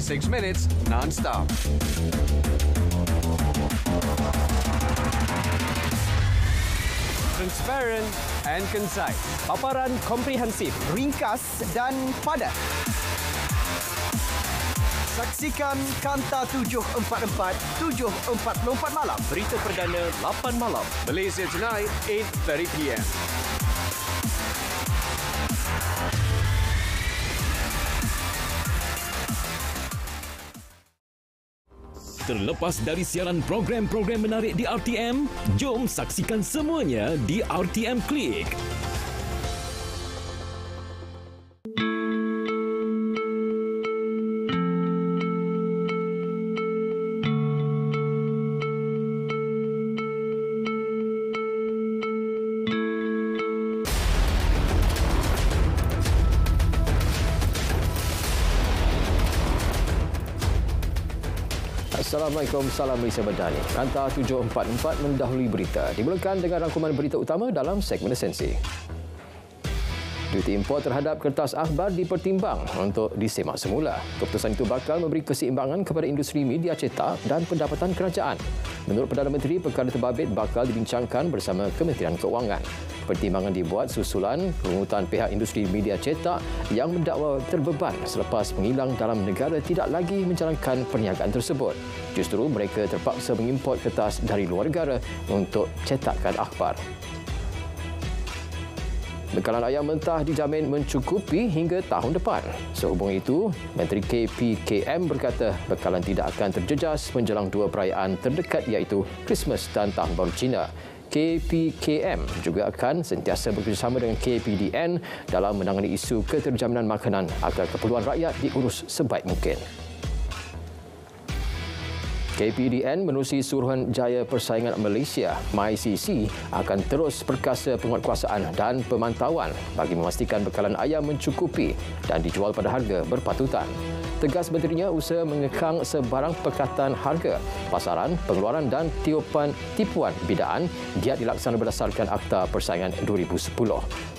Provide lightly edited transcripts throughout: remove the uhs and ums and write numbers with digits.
36 minutes non-stop. Transparent and concise. Paparan komprehensif, ringkas dan padat. Saksikan Kanta 744, 7.44 malam. berita perdana 8 malam. Malaysia Tonight, 8:30 p.m. Terlepas dari siaran program-program menarik di RTM, jom saksikan semuanya di RTM Klik. Assalamualaikum, salam Malaysia Madani. Kanta 744 mendahului berita. Dimulakan dengan rangkuman berita utama dalam segmen esensi. Duti import terhadap kertas akhbar dipertimbang untuk disemak semula. Keputusan itu bakal memberi keseimbangan kepada industri media cetak dan pendapatan kerajaan. Menurut Perdana Menteri, perkara terbabit bakal dibincangkan bersama Kementerian Keuangan. Pertimbangan dibuat susulan rungutan pihak industri media cetak yang mendakwa terbeban selepas pengilang dalam negara tidak lagi menjalankan perniagaan tersebut. Justru mereka terpaksa mengimport kertas dari luar negara untuk cetakkan akhbar. Bekalan ayam mentah dijamin mencukupi hingga tahun depan. Sehubung itu, Menteri KPKM berkata bekalan tidak akan terjejas menjelang dua perayaan terdekat iaitu Christmas dan Tahun Baru Cina. KPKM juga akan sentiasa bekerjasama dengan KPDN dalam menangani isu keterjaminan makanan agar keperluan rakyat diurus sebaik mungkin. KPDN menerusi Suruhan Jaya Persaingan Malaysia (MyCC) akan terus perkasa penguatkuasaan dan pemantauan bagi memastikan bekalan ayam mencukupi dan dijual pada harga berpatutan. Tegas menterinya, usaha mengekang sebarang pekatan harga, pasaran, pengeluaran dan tipuan bidaan giat dilaksana berdasarkan Akta Persaingan 2010.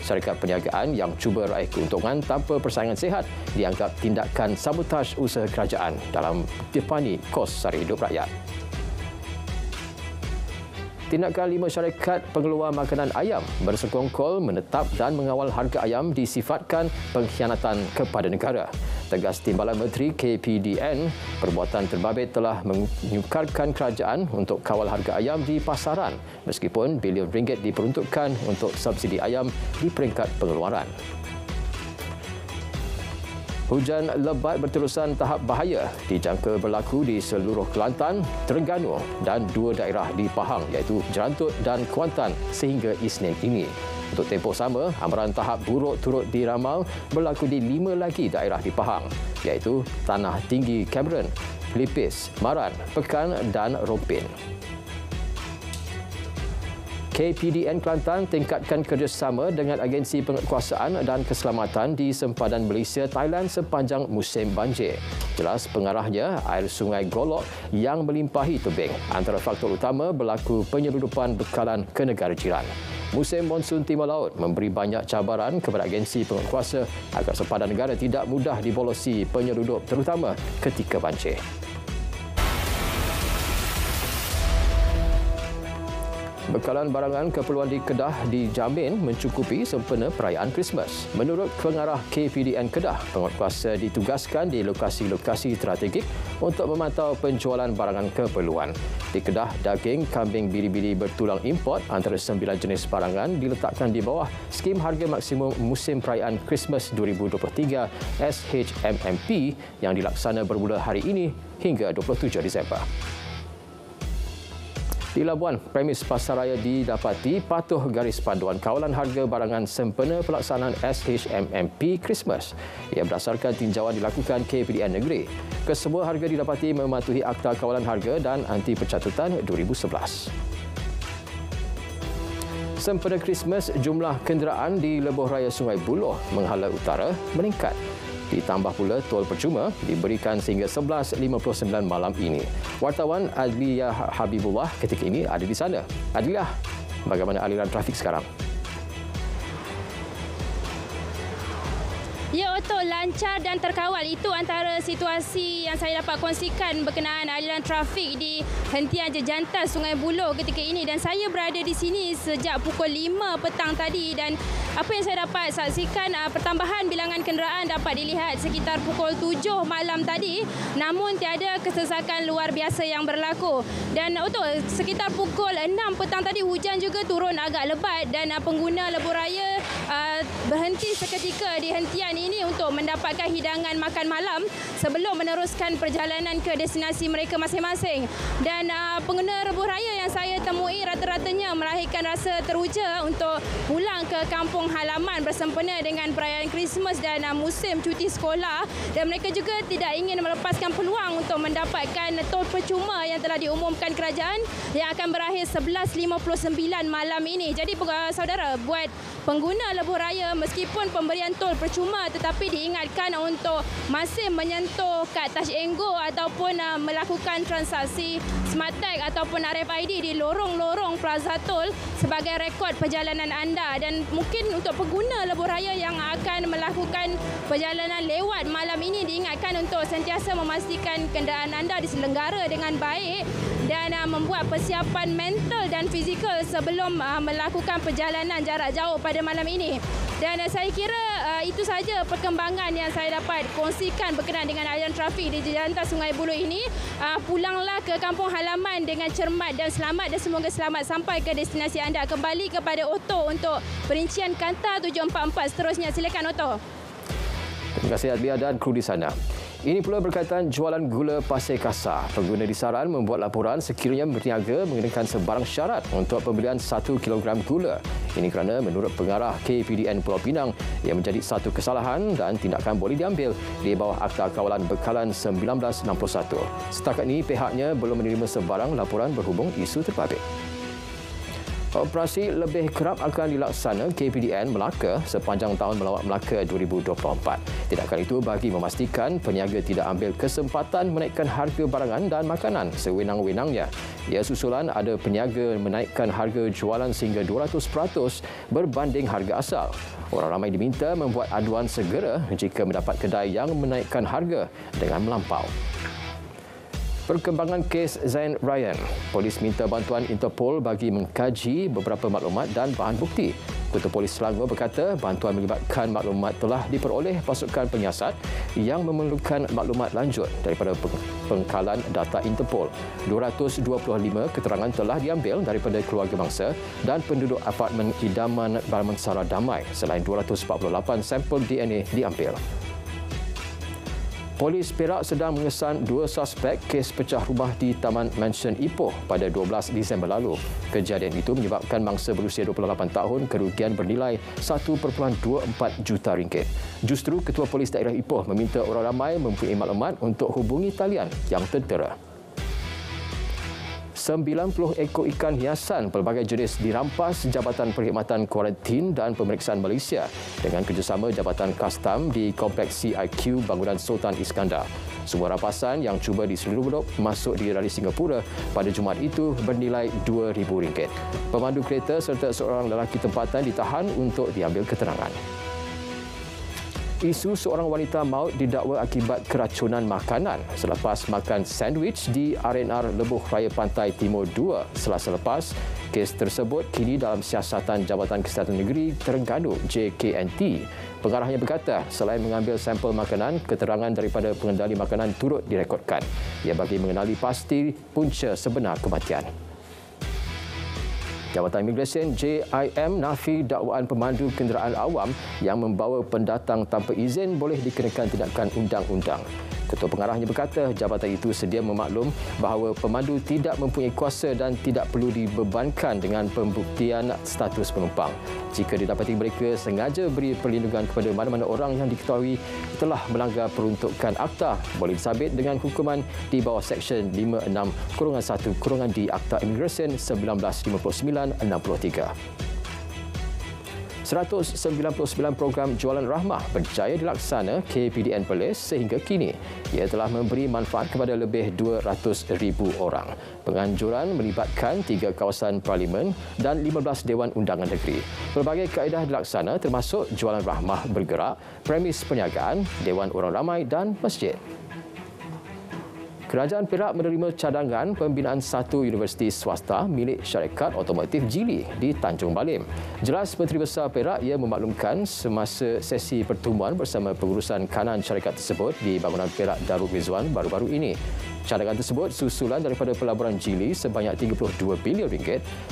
Syarikat perniagaan yang cuba raih keuntungan tanpa persaingan sihat dianggap tindakan sabotaj usaha kerajaan dalam tipani kos sara hidup rakyat. Tindakan 5 syarikat pengeluar makanan ayam bersekongkol menetap dan mengawal harga ayam disifatkan pengkhianatan kepada negara. Tegas Timbalan Menteri KPDN, perbuatan terbabit telah menyukarkan kerajaan untuk kawal harga ayam di pasaran meskipun bilion ringgit diperuntukkan untuk subsidi ayam di peringkat pengeluaran. Hujan lebat berterusan tahap bahaya dijangka berlaku di seluruh Kelantan, Terengganu dan 2 daerah di Pahang iaitu Jerantut dan Kuantan sehingga Isnin ini. Untuk tempoh sama, amaran tahap buruk turut diramal berlaku di 5 lagi daerah di Pahang iaitu Tanah Tinggi Cameron, Lipis, Maran, Pekan dan Rompin. KPDN Kelantan tingkatkan kerjasama dengan agensi penguatkuasaan dan keselamatan di sempadan Malaysia Thailand sepanjang musim banjir. Jelas pengarahnya air Sungai Golok yang melimpahi tebing. Antara faktor utama berlaku penyeludupan bekalan ke negara jiran. Musim monsun timur laut memberi banyak cabaran kepada agensi penguatkuasa agar sempadan negara tidak mudah dibolosi penyeludup terutama ketika banjir. Bekalan barangan keperluan di Kedah dijamin mencukupi sempena perayaan Christmas. Menurut pengarah KPDN Kedah, penguatkuasa ditugaskan di lokasi-lokasi strategik untuk memantau penjualan barangan keperluan. Di Kedah, daging kambing biri-biri bertulang import antara 9 jenis barangan diletakkan di bawah skim harga maksimum musim perayaan Christmas 2023 SHMMP yang dilaksana bermula hari ini hingga 27 Disember. Di Labuan, premis pasaraya didapati patuh garis panduan kawalan harga barangan sempena pelaksanaan SHMMP Christmas. Ia berdasarkan tinjauan dilakukan KPDN Negeri. Kesemua harga didapati mematuhi Akta Kawalan Harga dan Anti Pencatutan 2011. Sempena Christmas, jumlah kenderaan di Lebuh Raya Sungai Buloh, Menghala Utara meningkat. Ditambah pula tol percuma diberikan sehingga 11.59 malam ini. Wartawan Adliyah Habibullah ketika ini ada di sana. Adliyah, bagaimana aliran trafik sekarang? Ya, Otto, lancar dan terkawal. Itu antara situasi yang saya dapat kongsikan berkenaan aliran trafik di hentian jejantas Sungai Buloh ketika ini. Dan saya berada di sini sejak pukul 5 petang tadi. Dan apa yang saya dapat saksikan, pertambahan bilangan kenderaan dapat dilihat sekitar pukul 7 malam tadi. Namun tiada kesesakan luar biasa yang berlaku. Dan Otto, sekitar pukul 6 petang tadi hujan juga turun agak lebat. Dan pengguna lebuh raya berhenti seketika di hentian ini untuk mendapatkan hidangan makan malam sebelum meneruskan perjalanan ke destinasi mereka masing-masing. Dan pengguna lebuh raya yang saya temui rata-ratanya melahirkan rasa teruja untuk pulang ke kampung halaman bersempena dengan perayaan Christmas dan musim cuti sekolah. Dan mereka juga tidak ingin melepaskan peluang untuk mendapatkan tol percuma yang telah diumumkan kerajaan yang akan berakhir 11.59 malam ini. Jadi saudara, buat pengguna lebuh raya, meskipun pemberian tol percuma tetapi diingatkan untuk masih menyentuh kad Touch and Go ataupun melakukan transaksi Smart Tag ataupun RFID di lorong-lorong Plaza Tol sebagai rekod perjalanan anda. Dan mungkin untuk pengguna lebuh raya yang akan melakukan perjalanan lewat malam ini diingatkan untuk sentiasa memastikan kenderaan anda diselenggara dengan baik dan membuat persiapan mental dan fizikal sebelum melakukan perjalanan jarak jauh pada malam ini. Dan saya kira itu saja perkembangan yang saya dapat kongsikan berkenaan dengan aliran trafik di jejantas Sungai Buloh ini. Pulanglah ke kampung halaman dengan cermat dan selamat, dan semoga selamat sampai ke destinasi anda. Kembali kepada Otto untuk perincian Kanta 744 seterusnya. Silakan Otto. Terima kasih Adlia dan kru di sana. Ini pula berkaitan jualan gula pasir kasar. Pengguna disaran membuat laporan sekiranya berniaga mengenakan sebarang syarat untuk pembelian 1 kilogram gula. Ini kerana menurut pengarah KPDN Pulau Pinang, ia menjadi satu kesalahan dan tindakan boleh diambil di bawah Akta Kawalan Bekalan 1961. Setakat ini pihaknya belum menerima sebarang laporan berhubung isu terbabit. Operasi lebih kerap akan dilaksana KPDN Melaka sepanjang tahun Melawat Melaka 2024. Tindakan itu bagi memastikan peniaga tidak ambil kesempatan menaikkan harga barangan dan makanan sewenang-wenangnya. Ia susulan ada peniaga menaikkan harga jualan sehingga 200% berbanding harga asal. Orang ramai diminta membuat aduan segera jika mendapat kedai yang menaikkan harga dengan melampau. Perkembangan kes Zain Ryan. Polis minta bantuan Interpol bagi mengkaji beberapa maklumat dan bahan bukti. Ketua Polis Selangor berkata bantuan melibatkan maklumat telah diperoleh pasukan penyiasat yang memerlukan maklumat lanjut daripada pengkalan data Interpol. 225 keterangan telah diambil daripada keluarga mangsa dan penduduk apartmen idaman Damansara Damai. Selain 248 sampel DNA diambil. Polis Perak sedang mengesan 2 suspek kes pecah rumah di Taman Mansion Ipoh pada 12 Disember lalu. Kejadian itu menyebabkan mangsa berusia 28 tahun kerugian bernilai 1.24 juta ringgit. Justru Ketua Polis Daerah Ipoh meminta orang ramai mempunyai maklumat untuk hubungi talian yang tertera. 90 ekor ikan hiasan pelbagai jenis dirampas Jabatan Perkhidmatan Kuarantin dan Pemeriksaan Malaysia dengan kerjasama Jabatan Kastam di Kompleks CIQ Bangunan Sultan Iskandar. Semua rampasan yang cuba diselundup masuk di rali Singapura pada Jumaat itu bernilai RM2,000. Pemandu kereta serta seorang lelaki tempatan ditahan untuk diambil keterangan. Isu seorang wanita maut didakwa akibat keracunan makanan selepas makan sandwich di R&R Lebuh Raya Pantai Timur 2 Selasa lepas. Kes tersebut kini dalam siasatan Jabatan Kesihatan Negeri Terengganu JKNT. Pengarahnya berkata selain mengambil sampel makanan, keterangan daripada pengendali makanan turut direkodkan. Ia bagi mengenali pasti punca sebenar kematian. Jabatan Imigresen JIM nafi dakwaan pemandu kenderaan awam yang membawa pendatang tanpa izin boleh dikenakan tindakan undang-undang. Ketua pengarahnya berkata jabatan itu sedia memaklum bahawa pemandu tidak mempunyai kuasa dan tidak perlu dibebankan dengan pembuktian status penumpang. Jika didapati mereka sengaja beri perlindungan kepada mana-mana orang yang diketahui telah melanggar peruntukan akta, boleh disabit dengan hukuman di bawah Seksyen 56(1) di Akta Imigresen 1959-63. 199 program jualan rahmah berjaya dilaksana KPDN Perlis sehingga kini. Ia telah memberi manfaat kepada lebih 200,000 orang. Penganjuran melibatkan 3 kawasan parlimen dan 15 Dewan Undangan Negeri. Pelbagai kaedah dilaksana termasuk jualan rahmah bergerak, premis perniagaan, Dewan Orang Ramai dan masjid. Kerajaan Perak menerima cadangan pembinaan satu universiti swasta milik syarikat otomotif Geely di Tanjung Balim. Jelas Menteri Besar Perak ia memaklumkan semasa sesi pertemuan bersama pengurusan kanan syarikat tersebut di bangunan Perak Darul Rizwan baru-baru ini. Cadangan tersebut susulan daripada pelaburan Geely sebanyak RM32 bilion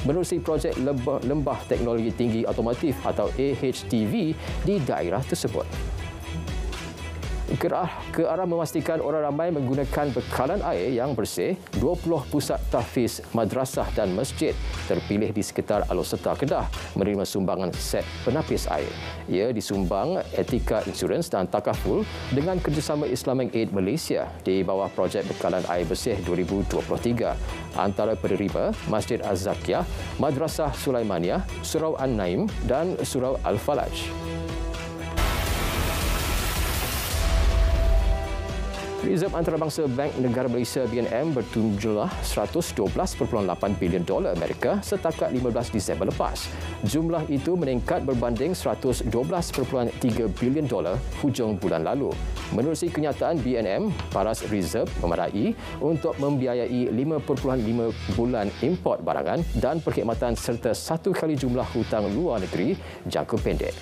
menerusi projek Lembah Teknologi Tinggi Otomotif atau AHTV di daerah tersebut. Ke arah memastikan orang ramai menggunakan bekalan air yang bersih, 20 pusat tahfiz, madrasah dan masjid terpilih di sekitar Alor-Setar Kedah menerima sumbangan set penapis air. Ia disumbang Etika Insurans dan Takaful dengan kerjasama Islamic Aid Malaysia di bawah projek bekalan air bersih 2023. Antara penerima Masjid Az-Zakiyah, Madrasah Sulaimaniyah, Surau An-Naim dan Surau Al-Falaj. Reserve Antarabangsa Bank Negara Malaysia BNM berjumlah $112.8 bilion Amerika setakat 15 Disember lepas. Jumlah itu meningkat berbanding $112.3 bilion hujung bulan lalu. Menerusi kenyataan BNM, paras reserve memadai untuk membiayai 5.5 bulan import barangan dan perkhidmatan serta 1 kali jumlah hutang luar negeri jangka pendek.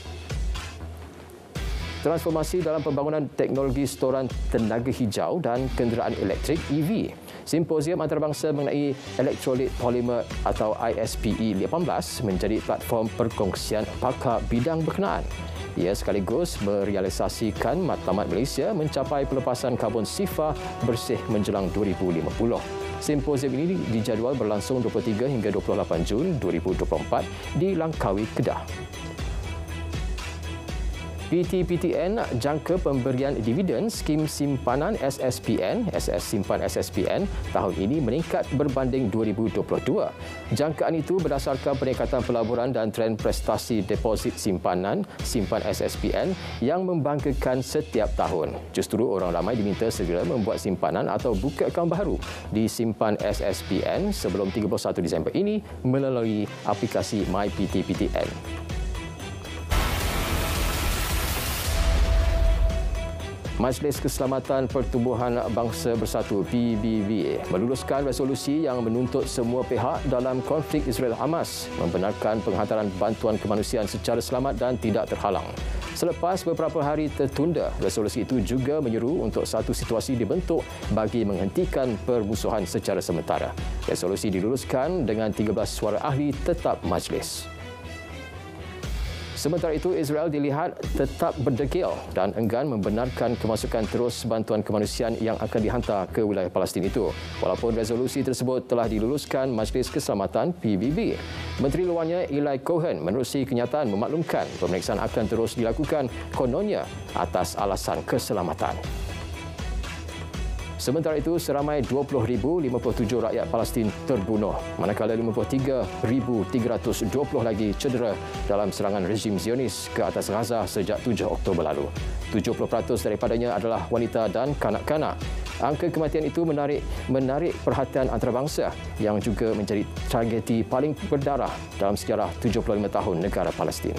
Transformasi dalam pembangunan teknologi storan tenaga hijau dan kenderaan elektrik EV. Simposium antarabangsa mengenai elektrolit polimer atau ISPE 18 menjadi platform perkongsian pakar bidang berkenaan. Ia sekaligus merealisasikan matlamat Malaysia mencapai pelepasan karbon sifar bersih menjelang 2050. Simposium ini dijadual berlangsung 23 hingga 28 Jun 2024 di Langkawi, Kedah. PT-PTN jangka pemberian dividen skim simpanan SSPN, Simpan SSPN tahun ini meningkat berbanding 2022. Jangkaan itu berdasarkan peningkatan pelaburan dan trend prestasi deposit simpanan Simpan SSPN yang membanggakan setiap tahun. Justru orang ramai diminta segera membuat simpanan atau buka akaun baru di Simpan SSPN sebelum 31 Disember ini melalui aplikasi MyPT-PTN. Majlis Keselamatan Pertubuhan Bangsa Bersatu PBB meluluskan resolusi yang menuntut semua pihak dalam konflik Israel-Hamas membenarkan penghantaran bantuan kemanusiaan secara selamat dan tidak terhalang. Selepas beberapa hari tertunda, resolusi itu juga menyeru untuk satu situasi dibentuk bagi menghentikan permusuhan secara sementara. Resolusi diluluskan dengan 13 suara ahli tetap majlis. Sementara itu, Israel dilihat tetap berdegil dan enggan membenarkan kemasukan terus bantuan kemanusiaan yang akan dihantar ke wilayah Palestin itu. Walaupun resolusi tersebut telah diluluskan Majlis Keselamatan PBB. Menteri Luarnya Eli Cohen menerusi kenyataan memaklumkan pemeriksaan akan terus dilakukan kononnya atas alasan keselamatan. Sementara itu, seramai 20,057 rakyat Palestin terbunuh, manakala 53,320 lagi cedera dalam serangan rejim Zionis ke atas Gaza sejak 7 Oktober lalu. 70% daripadanya adalah wanita dan kanak-kanak. Angka kematian itu menarik perhatian antarabangsa yang juga menjadi tragedi paling berdarah dalam sejarah 75 tahun negara Palestin.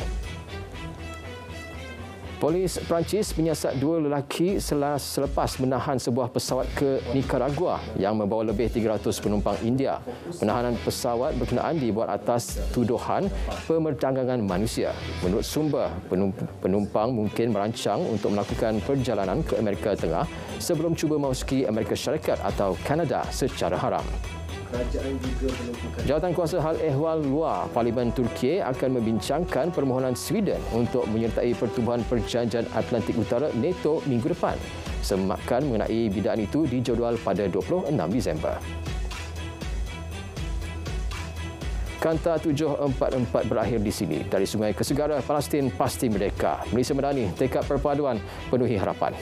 Polis Perancis menyiasat 2 lelaki selepas menahan sebuah pesawat ke Nicaragua yang membawa lebih 300 penumpang India. Penahanan pesawat berkenaan dibuat atas tuduhan pemerdagangan manusia. Menurut sumber, penumpang mungkin merancang untuk melakukan perjalanan ke Amerika Tengah sebelum cuba memasuki Amerika Syarikat atau Kanada secara haram. Jawatankuasa Hal Ehwal Luar Parlimen Turki akan membincangkan permohonan Sweden untuk menyertai Pertubuhan Perjanjian Atlantik Utara NATO minggu depan. Semakan mengenai bidaan itu dijadual pada 26 Disember. Kanta 744 berakhir di sini. Dari Sungai ke Segara, Palestin pasti merdeka. Malaysia Madani, tekad perpaduan penuhi harapan.